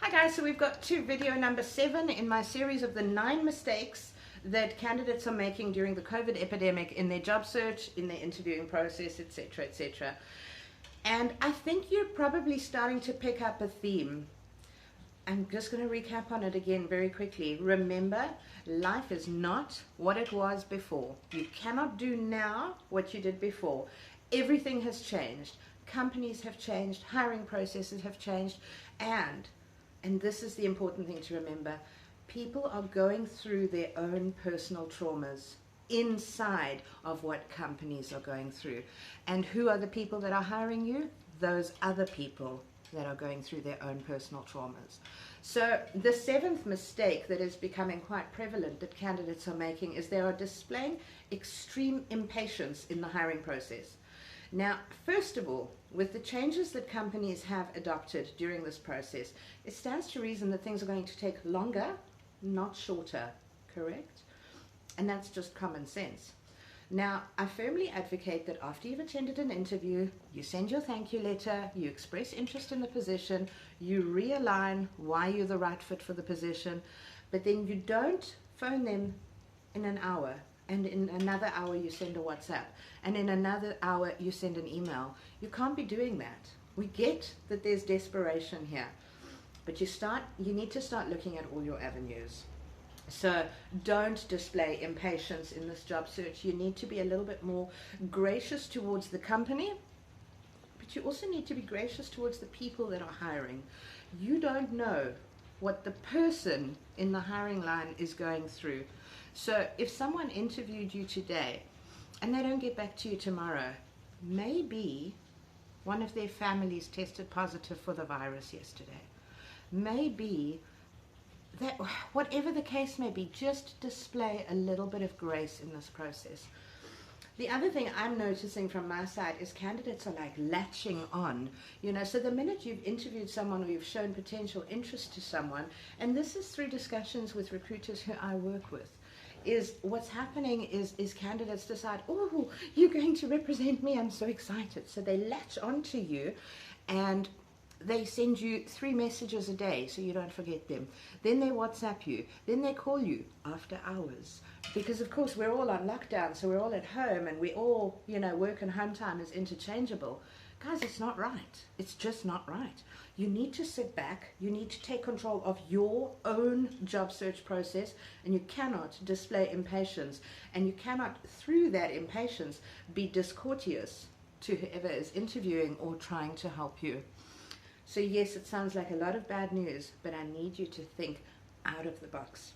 Hi guys, so we've got video number 7 in my series of the 9 mistakes that candidates are making during the COVID epidemic in their job search, in their interviewing process, etc., etc. And I think you're probably starting to pick up a theme. I'm just going to recap on it again very quickly. Remember, life is not what it was before. You cannot do now what you did before. Everything has changed. Companies have changed, hiring processes have changed, and this is the important thing to remember, people are going through their own personal traumas inside of what companies are going through. And who are the people that are hiring you? Those other people that are going through their own personal traumas. So the 7th mistake that is becoming quite prevalent that candidates are making is they are displaying extreme impatience in the hiring process. Now, first of all, with the changes that companies have adopted during this process, it stands to reason that things are going to take longer, not shorter, correct? And that's just common sense. Now, I firmly advocate that after you've attended an interview, you send your thank you letter, you express interest in the position, you realign why you're the right fit for the position, but then you don't phone them in an hour, and in another hour you send a WhatsApp, and in another hour you send an email. You can't be doing that. We get that there's desperation here, but you need to start looking at all your avenues. So don't display impatience in this job search. You need to be a little bit more gracious towards the company, but you also need to be gracious towards the people that are hiring. You don't know what the person in the hiring line is going through. So if someone interviewed you today and they don't get back to you tomorrow, maybe one of their families tested positive for the virus yesterday. Maybe that, whatever the case may be, just display a little bit of grace in this process. The other thing I'm noticing from my side is candidates are like latching on, so the minute you've interviewed someone or you've shown potential interest to someone, and this is through discussions with recruiters who I work with, is what's happening is candidates decide, oh, you're going to represent me, I'm so excited. So they latch onto you and they send you 3 messages a day so you don't forget them. Then they WhatsApp you. Then they call you after hours. Because of course we're all on lockdown, so we're all at home and we all, work and home time is interchangeable. Guys, it's not right. It's just not right. You need to sit back. You need to take control of your own job search process, and you cannot display impatience. And you cannot, through that impatience, be discourteous to whoever is interviewing or trying to help you. So yes, it sounds like a lot of bad news, but I need you to think out of the box.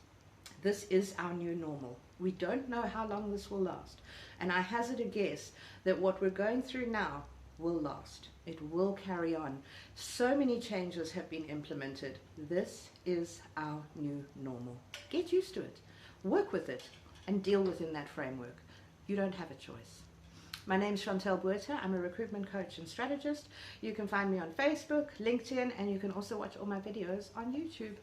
This is our new normal. We don't know how long this will last. And I hazard a guess that what we're going through now will last. It will carry on. So many changes have been implemented. This is our new normal. Get used to it. Work with it and deal within that framework. You don't have a choice. My name's Chantel Buerta. I'm a recruitment coach and strategist. You can find me on Facebook, LinkedIn, and you can also watch all my videos on YouTube.